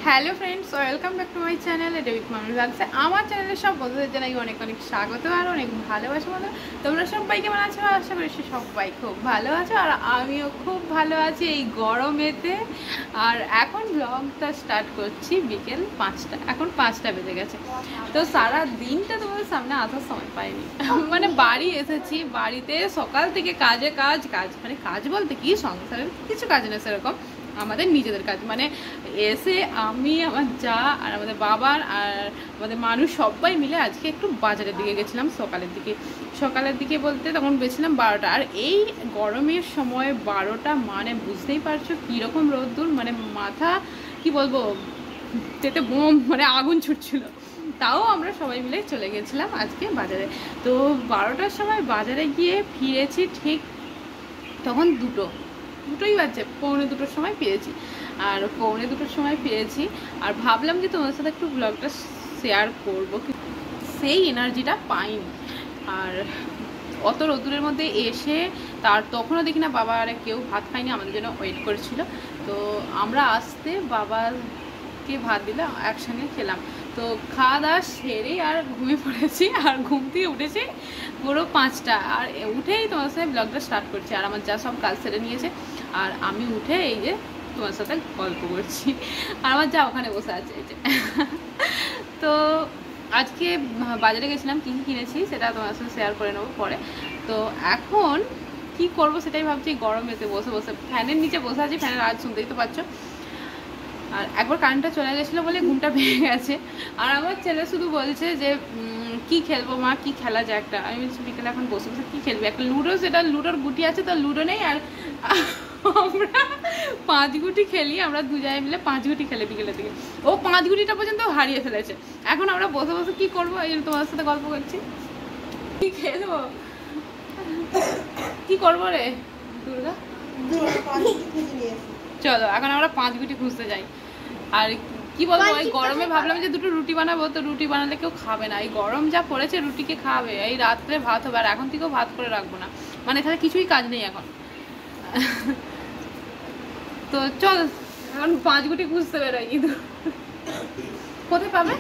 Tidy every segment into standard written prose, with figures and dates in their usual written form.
Hello friends, welcome back to my channel David মানুষ লাগছে। আমার চ্যানেলের সব বন্ধুদের জানাই অনেক অনেক স্বাগত আর অনেক ভালোবাসা। বন্ধু, তোমরা সবাই কেমন আছো? আশা করি সবাই খুব ভালো আছো আর আমিও খুব ভালো আছি এই গরমেতে। আর এখন ব্লগটা স্টার্ট করছি বিকেল 5টা, এখন 5টা বেজে গেছে। তো সারা দিনটা তোমাদের সামনে আসার সময় পাইনি, মানে বাড়ি এসেছি, বাড়িতে সকাল থেকে কাজে কাজ কাজ, মানে কাজ বলতে কি সংসারের কিছু কাজ না, সেরকম আমাদের নিজেদের কাজ। মানে এসে আমি, আমার যা আর আমাদের বাবার আর আমাদের মানুষ সবাই মিলে আজকে একটু বাজারের দিকে গেছিলাম। সকালের দিকে বলতে তখন গেছিলাম 12টা। আর এই গরমের সময় 12টা মানে বুঝতেই পারছো কীরকম রোদ্দুর, মানে মাথা কি বলবো, তেতে বোম, মানে আগুন ছুটছিল। তাও আমরা সবাই মিলে চলে গেছিলাম আজকে বাজারে। তো 12টার সময় বাজারে গিয়ে ফিরেছি ঠিক তখন দুটোই বাজছে, 1:45-2টার সময় ফিরেছি। আর 1:45-2টার সময় ফিরেছি আর ভাবলাম যে তোমাদের সাথে একটু ব্লগটা শেয়ার করবো, সেই এনার্জিটা পাইনি। আর অত রোদ্দুরের মধ্যে এসে তখনও দেখি না বাবা আর কেউ ভাত খায়নি, আমাদের জন্য ওয়েট করেছিল। তো আমরা আসতে বাবাকে ভাত দিলে একসঙ্গে খেলাম। তো খাওয়া দাওয়া সেরে আর ঘুমিয়ে পড়েছি, আর ঘুম থেকে উঠেছি পুরো 5টা। আর উঠেই তোমার সাথে ব্লগটা স্টার্ট করছি। আর আমার যা সব কাজ সেরে নিয়েছে আর আমি উঠে এই যে তোমার সাথে গল্প করছি। আর আমার যা ওখানে বসে আছে এই যে। তো আজকে বাজারে গেছিলাম, কী কী কিনেছি সেটা তোমার সাথে শেয়ার করে নেবো পরে। তো এখন কি করব সেটাই ভাবছি, গরমেতে বসে বসে ফ্যানের নিচে বসে আছি, ফ্যানের আওয়াজ শুনতেই তো পাচ্ছ। আর একবার কারেন্টটা চলে গেছিলো বলে ঘুমটা ভেঙে গেছে। আর আমার ছেলে শুধু বলছে যে কি খেলবো মা, কি খেলা যায় একটা। আমি বলছি বিকেলে এখন বসে বসে কী খেলবি, একটা লুডো, সেটা লুডোর গুটি আছে, তো লুডো নেই। আর আমরা 5 গুটি খেলি, আমরা দুজনে মিলে 5 গুটি খেলে বিকেলের দিকে। ও 5 গুটিটা পর্যন্ত হারিয়ে ফেলেছে। এখন আমরা বসে বসে কি করবো, এই জন্য তোমার সাথে গল্প করছি। কি খেলবো, কি করবো রে দুর্গা? চলো এখন আমরা 5 গুটি খুঁজতে যাই। আর কি বলবো, এই গরমে ভাবলাম যে 2টো রুটি বানাবো, তো রুটি বানালে কেউ খাবে না। এই গরম যা পড়েছে রুটিকে খাবে, এই রাত্রে ভাত হবে। আর এখন থেকেও ভাত করে রাখবো না, মানে এখানে কিছুই কাজ নেই এখন। তো চল এখন 5 গুটি খুঁজতে বেরোই। কিন্তু কোথায় পাবে?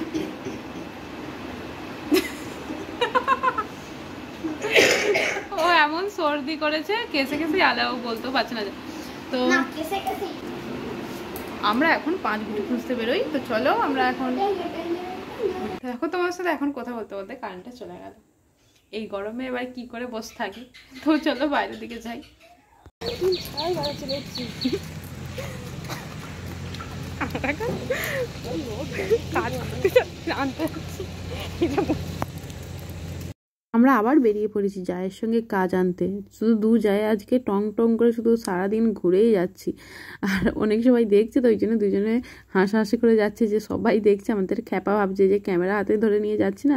ও এমন সর্দি করেছে, কেসে কেসে আলাও বলতেও পারছে না। তো আমরা এখন 5 গুটি খুঁজতে বেরোই। তো চলো আমরা এখন, দেখো তোমার সাথে এখন কথা বলতে বলতে কারেন্টটা চলে গেল। এই গরমে এবার কি করে বসে থাকি। তো চলো বাইরের দিকে যাই। আমরা আবার বেরিয়ে পড়েছি জায়ের সঙ্গে কাজ আনতে। শুধু 2 জায়ে আজকে টং টং করে শুধু সারাদিন ঘুরেই যাচ্ছি। আর অনেক সবাই দেখছে, তো ওই জন্য দুজনে হাসাহাসি করে যাচ্ছে, যে সবাই দেখছে, আমাদের খ্যাপা ভাবছে যে ক্যামেরা হাতে ধরে নিয়ে যাচ্ছি না,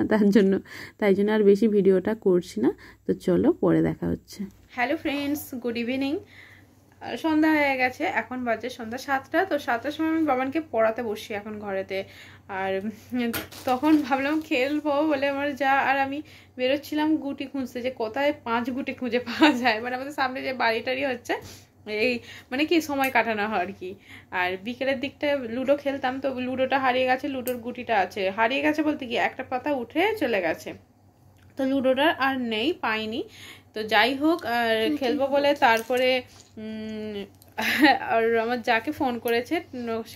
তাই জন্য আর বেশি ভিডিওটা করছি না। তো চলো পরে দেখা হচ্ছে। Hello friends, good evening. সন্ধ্যা হয়ে গেছে, এখন বাজে সন্ধ্যা 7টা। তো 7টার সময় আমি বাবানকে পড়াতে বসি এখন ঘরেতে। আর তখন ভাবলাম খেলবো বলে আমার যা আর আমি বেরোচ্ছিলাম গুটি খুঁজতে, যে কোথায় 5 গুটি খুঁজে পাওয়া যায়। মানে আমাদের সামনে যে বাড়িটারি হচ্ছে, এই মানে কি সময় কাটানো হয় আর কি। আর বিকেলের দিকটা লুডো খেলতাম, তো লুডোটা হারিয়ে গেছে, লুডোর গুটিটা আছে। হারিয়ে গেছে বলতে কি একটা পাতা উঠে চলে গেছে, তো লুডোটা আর নেই, পাইনি। তো যাই হোক, আর খেলবো বলে তারপরে আর আমার যাকে ফোন করেছে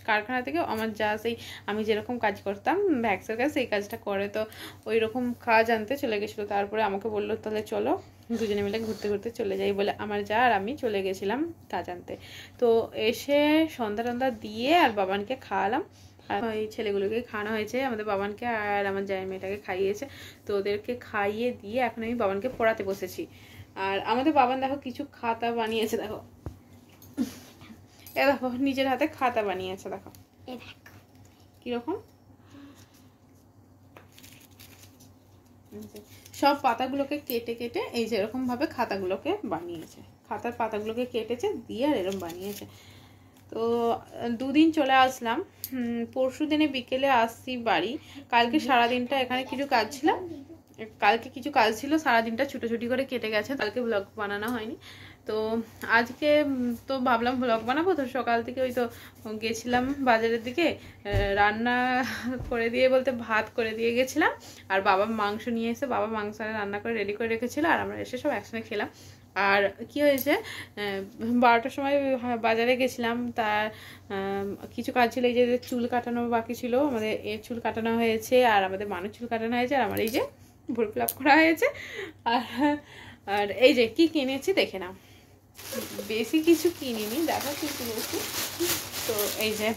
কারখানা থেকে, আমার যা সেই আমি যেরকম কাজ করতাম ভ্যাক্সের কাজ, সেই কাজটা করে, তো ওই রকম কাজ আনতে চলে গেছিলো। তারপরে আমাকে বললো তাহলে চলো দুজনে মিলে ঘুরতে ঘুরতে চলে যাই বলে আমার যা আর আমি চলে গেছিলাম কাজ আনতে। তো এসে সন্ধ্যা টন্ধা দিয়ে আর বাবানকে খাওয়ালাম। আর এই ছেলেগুলোকে খাওয়ানো হয়েছে, আমাদের বাবানকে আর আমার জায়ের মেয়েটাকে খাইয়েছে। তো ওদেরকে খাইয়ে দিয়ে এখন আমি বাবানকে পড়াতে বসেছি। আর আমাদের বাবান দেখো কিছু খাতা বানিয়েছে, দেখো দেখো নিজের হাতে খাতা বানিয়েছে, দেখো কিরকম। সব পাতাগুলোকে কেটে কেটে এই যে এরকম ভাবে খাতাগুলোকে বানিয়েছে, খাতার পাতাগুলোকে কেটেছে দিয়ে আর এরকম বানিয়েছে। তো 2 দিন চলে আসলাম, পরশু দিনে বিকেলে আসছি বাড়ি। কালকে সারাদিনটা এখানে কিছু কাজ ছিল, সারাদিনটা ছুটোছুটি করে কেটে গেছে, কালকে ব্লগ বানানো হয়নি। তো আজকে তো ভাবলাম ব্লগ বানাবো, তো সকাল থেকে ওই তো গেছিলাম বাজারের দিকে, রান্না করে দিয়ে বলতে ভাত করে দিয়ে গেছিলাম, আর বাবা মাংস নিয়ে এসে বাবা মাংস রান্না করে রেডি করে রেখেছিল, আর আমরা এসে সব একসঙ্গে খেলাম। আর কি হয়েছে, 12টার সময় বাজারে গেছিলাম, তার কিছু কাজ ছিল, এই যে চুল কাটানো বাকি ছিল, আমাদের এর চুল কাটানো হয়েছে, আর আমাদের মানুষ চুল কাটানো হয়েছে, আর আমার এই যে ভুল প্লাপ করা হয়েছে। আর এই যে কি কিনেছি দেখে নাও, বেশি কিছু কিনিনি, দেখো কি কিনেছি। তো এই যে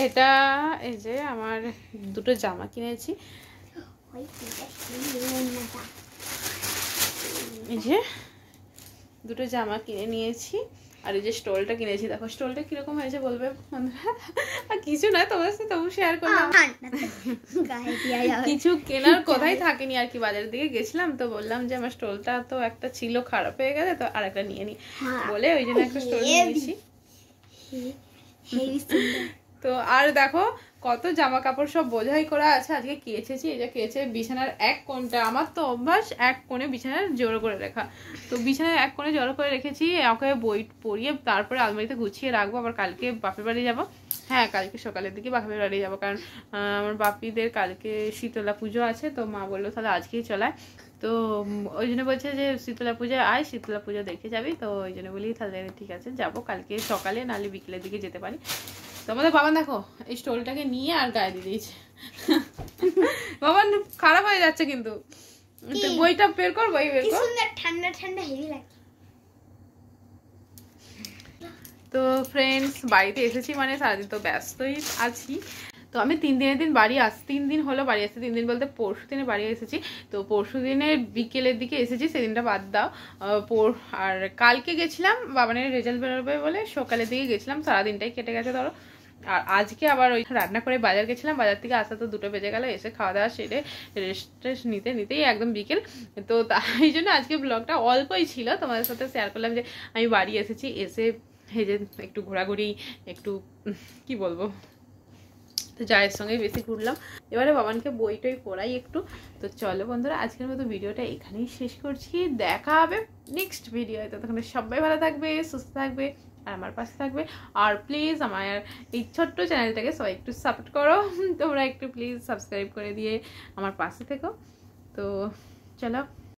এটা, এই যে আমার দুটো জামা কিনেছি, এই যে দুটো জামা কিনে নিয়েছি, আর এই যে স্টোলটা কিনেছি, দেখো স্টোলটা কিরকম হয়েছে বলবে বন্ধুরা। আর কিছু নয়, তোমার সাথে তবু শেয়ার করলাম, কিছু কেনার কথাই থাকেনি আর কি, বাজারের দিকে গেছিলাম তো বললাম যে আমার স্টোলটা তো একটা ছিল খারাপ হয়ে গেছে, তো আর একটা নিয়ে নি বলে ওই জন্য একটা স্টোল নিয়েছি। তো আর দেখো কত জামা কাপড় সব বোঝাই করা আছে, আজকে কেচেছি, এই যে কেচে বিছানার এক কোণটা, আমার তো অভ্যাস এক কোণে বিছানার জড়ো করে রাখা, তো বিছানার এক কোণে জড়ো করে রেখেছি, ওকে বই পড়িয়ে তারপরে আলমারিতে গুছিয়ে রাখবো, আবার কালকে বাপের বাড়ি যাবো। হ্যাঁ, কালকে সকালের দিকে বাপের বাড়ি যাবো, কারণ আমার বাপিদের কালকে শীতলা পুজো আছে, তো মা বললো তাহলে আজকেই চলায়, তো ওই জন্য বলছে যে শীতলা পুজো আয়, শীতলা পুজো দেখে যাবি, তো ওই জন্য বলি তাহলে ঠিক আছে যাবো কালকে সকালে, নাহলে বিকেলের দিকে যেতে পারি। তো আমাদের বাবা দেখো এই স্টোলটাকে নিয়ে আর গায়ে দিয়ে দিয়েছে, বাবা খারাপ হয়ে যাচ্ছে কিন্তু, বইটা বের কর, বই বের কর, ঠান্ডা ঠান্ডা হেভি লাগে। তো ফ্রেন্ডস বাড়িতে এসেছি, মানে সারাদিন তো ব্যস্তই আছি, তো আমি 3 দিনের দিন বাড়ি 3 দিন হলো বাড়ি আসতে, 3 দিন বলতে পরশু দিনে বাড়ি এসেছি, তো পরশু দিনের বিকেলের দিকে এসেছি, সেদিনটা বাদ দাও। আর কালকে গেছিলাম বাবানের রেজাল্ট বেরোবে বলে, সকালের দিকে গেছিলাম, সারাদিনটাই কেটে গেছে ধরো। আর আজকে আবার ওই রান্না করে বাজার গেছিলাম, বাজার থেকে আসতে তো 2টা বেজে গেল, এসে খাওয়া দাওয়া সেরে রেস্ট নিতেই একদম বিকেল, তো তাই জন্য আজকে ব্লগটা অল্পই ছিল, তোমাদের সাথে শেয়ার করলাম যে আমি বাড়ি এসেছি, এসে এই যে একটু ঘোরাঘুরি, একটু কি বলবো, তো জায়ের সঙ্গে বেশি ঘুরলাম, এবারে বাবানকে বইটই পড়াই একটু। তো চলো বন্ধুরা, আজকের মতো ভিডিওটা এখানেই শেষ করছি, দেখা হবে নেক্সট ভিডিওতে, ততক্ষণ সবাই ভালো থাকবে, সুস্থ থাকবে, আর আমার পাশে থাকবে, আর প্লিজ আমার এই ছোট্ট চ্যানেলটাকে সবাই একটু সাপোর্ট করো, তোমরা একটু প্লিজ সাবস্ক্রাইব করে দিয়ে আমার পাশে থেকো। তো চলো।